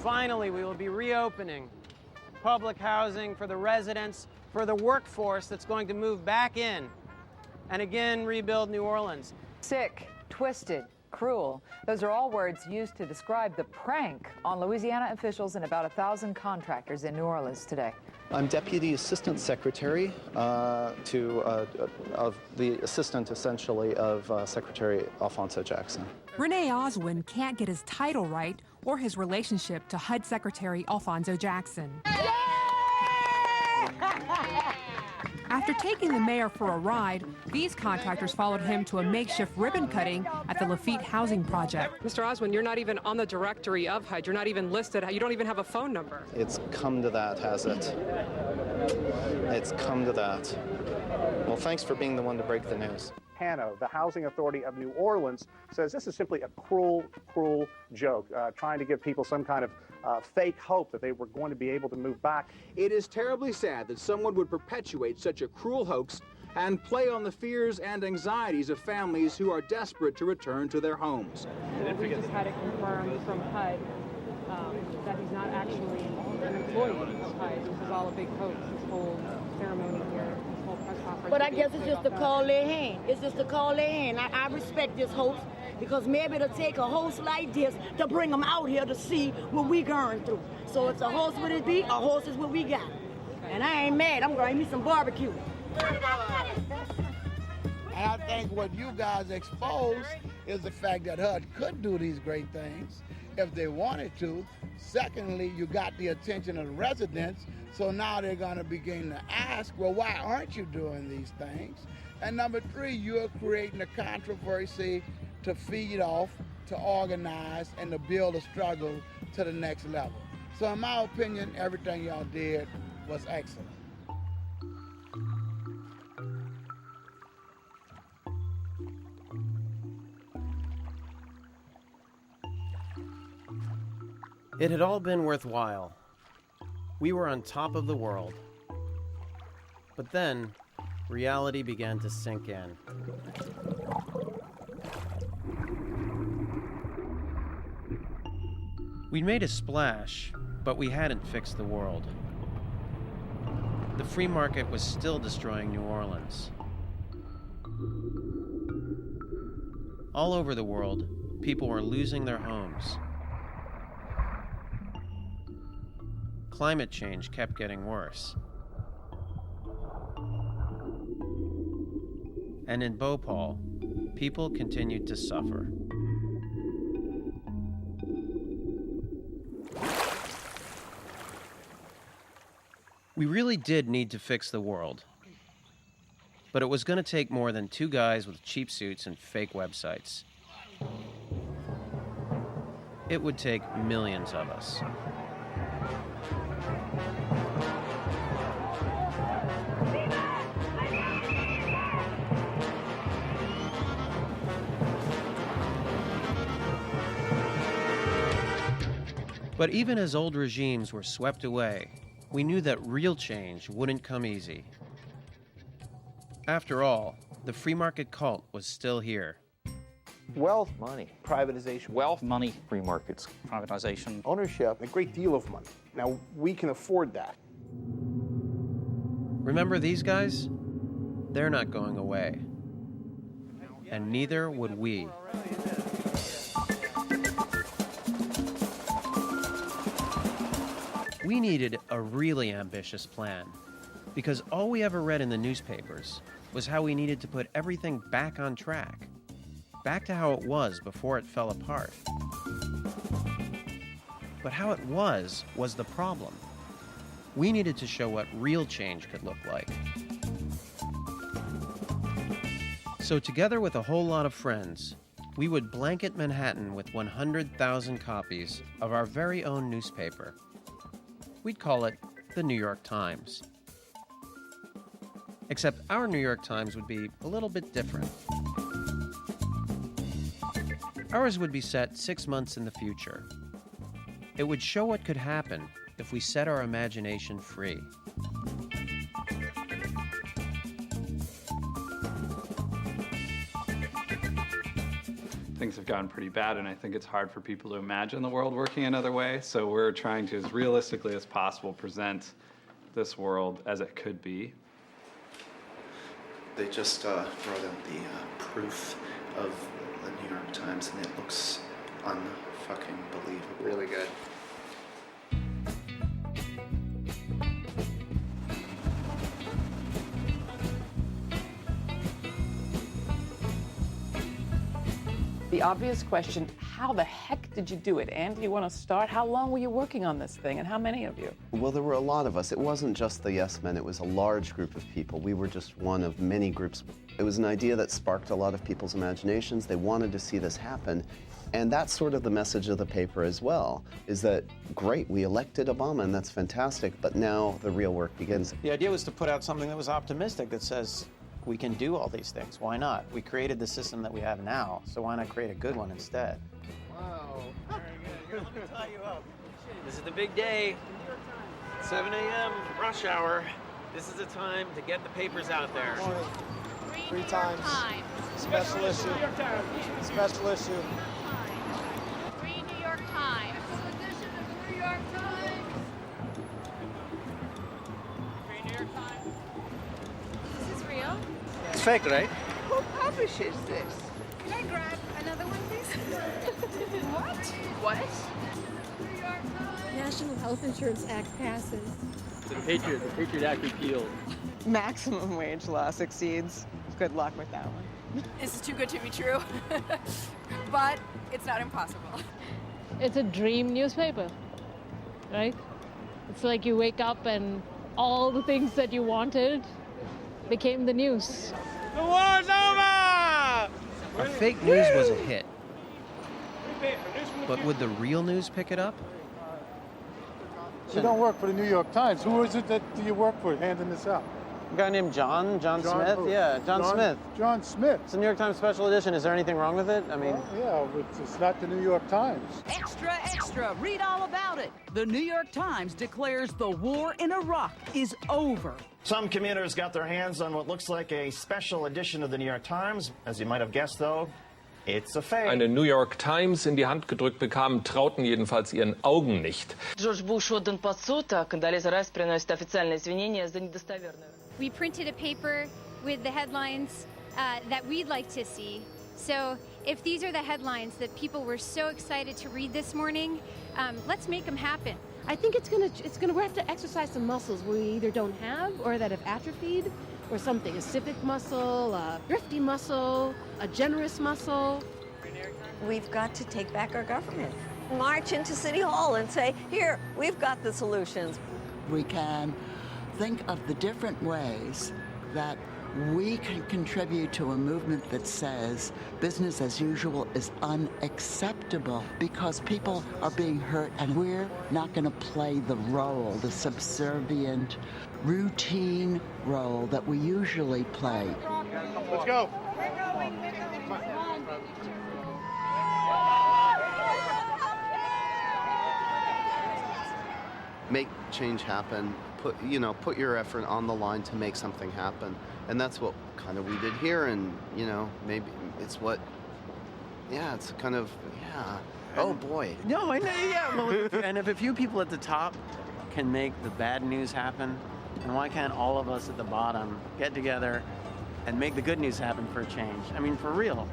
Finally, we will be reopening public housing for the residents, for the workforce that's going to move back in and again rebuild New Orleans. Sick, twisted, cruel. Those are all words used to describe the prank on Louisiana officials and about 1,000 contractors in New Orleans today. I'm Deputy Assistant Secretary of the assistant, essentially, of Secretary Alphonso Jackson. Renee Oswin can't get his title right or his relationship to HUD Secretary Alphonso Jackson. After taking the mayor for a ride, these contractors followed him to a makeshift ribbon cutting at the Lafitte Housing Project. Mr. Oswin, you're not even on the directory of HUD. You're not even listed. You don't even have a phone number. It's come to that, has it? It's come to that. Well, thanks for being the one to break the news. HANO, the Housing Authority of New Orleans, says this is simply a cruel, cruel joke, trying to give people some kind of fake hope that they were going to be able to move back. It is terribly sad that someone would perpetuate such a cruel hoax and play on the fears and anxieties of families who are desperate to return to their homes. We just had it confirmed from HUD that he's not actually an employee of HUD. This is all a big hoax, this whole ceremony here, this whole press conference. But I guess it's just to call their hand. It's just to call their hand. I respect this host because maybe it'll take a host like this to bring them out here to see what we going through. So it's a host what it be, a host is what we got. And I ain't mad. I'm going to eat me some barbecue. And I think what you guys exposed is the fact that HUD could do these great things if they wanted to. Secondly, you got the attention of the residents, so now they're going to begin to ask, well, why aren't you doing these things? And number three, you're creating a controversy to feed off, to organize, and to build a struggle to the next level. So in my opinion, everything y'all did was excellent. It had all been worthwhile. We were on top of the world. But then, reality began to sink in. We'd made a splash, but we hadn't fixed the world. The free market was still destroying New Orleans. All over the world, people were losing their homes. Climate change kept getting worse. And in Bhopal, people continued to suffer. We really did need to fix the world. But it was going to take more than two guys with cheap suits and fake websites. It would take millions of us. But even as old regimes were swept away, we knew that real change wouldn't come easy. After all, the free market cult was still here. Wealth, money, privatization, Wealth, money, free markets, privatization, ownership, a great deal of money. Now, we can afford that. Remember these guys? They're not going away. And neither would we. We needed a really ambitious plan, because all we ever read in the newspapers was how we needed to put everything back on track, back to how it was before it fell apart. But how it was the problem. We needed to show what real change could look like. So together with a whole lot of friends, we would blanket Manhattan with 100,000 copies of our very own newspaper. We'd call it the New York Times. Except our New York Times would be a little bit different. Ours would be set 6 months in the future. It would show what could happen if we set our imagination free. things have gotten pretty bad, and I think it's hard for people to imagine the world working another way. So we're trying to, as realistically as possible, present this world as it could be. They just brought out the proof of the New York Times, and it looks unfucking believable. Really good. The obvious question, how the heck did you do it? Andy, you want to start? How long were you working on this thing, and how many of you? Well, there were a lot of us. It wasn't just the Yes Men, it was a large group of people. We were just one of many groups. It was an idea that sparked a lot of people's imaginations. They wanted to see this happen. And that's sort of the message of the paper as well, is that, great, we elected Obama, and that's fantastic, but now the real work begins. The idea was to put out something that was optimistic, that says, we can do all these things. Why not? We created the system that we have now, so why not create a good one instead? Wow. Very good. Let me tie you up. This is the big day. 7 a.m. rush hour. This is the time to get the papers out there. Three times. Special issue. Special issue. 3 New York Times. Special edition of the New York Times. 3 New York Times. This is real? It's fake, right? Who publishes this? Can I grab another one, please? What? New York Times. National Health Insurance Act passes. The Patriot Act repealed. Maximum wage law succeeds. Good luck with that one. This is too good to be true, but it's not impossible. It's a dream newspaper, right? It's like you wake up and all the things that you wanted became the news. The war's over! Our fake news was a hit. But would the real news pick it up? You don't work for the New York Times. Who is it that you work for handing this out? A guy named John Smith? who? Yeah, John Smith. John Smith. It's a New York Times special edition. Is there anything wrong with it? I mean... Well, yeah, it's not the New York Times. Extra, extra, read all about it. The New York Times declares the war in Iraq is over. Some commuters got their hands on what looks like a special edition of the New York Times. As you might have guessed, though, it's a fake. Eine New York Times in die Hand gedrückt bekamen, trauten jedenfalls ihren Augen nicht. Джордж Буш отдан под суд, а Кондолиза Райс приносит официальные извинения за недостоверную. We printed a paper with the headlines that we'd like to see. So if these are the headlines that people were so excited to read this morning, let's make them happen. I think we have to exercise some muscles we either don't have or that have atrophied or something. A civic muscle, a thrifty muscle, a generous muscle. We've got to take back our government. March into City Hall and say, here, we've got the solutions. We can think of the different ways that we can contribute to a movement that says business as usual is unacceptable because people are being hurt, and we're not going to play the role, the subservient, routine role that we usually play. Let's go. Make change happen. Put your effort on the line to make something happen. And that's what kind of we did here, and, maybe it's what, it's kind of, oh boy. No, I know, yeah. And if a few people at the top can make the bad news happen, then why can't all of us at the bottom get together and make the good news happen for a change? I mean, for real.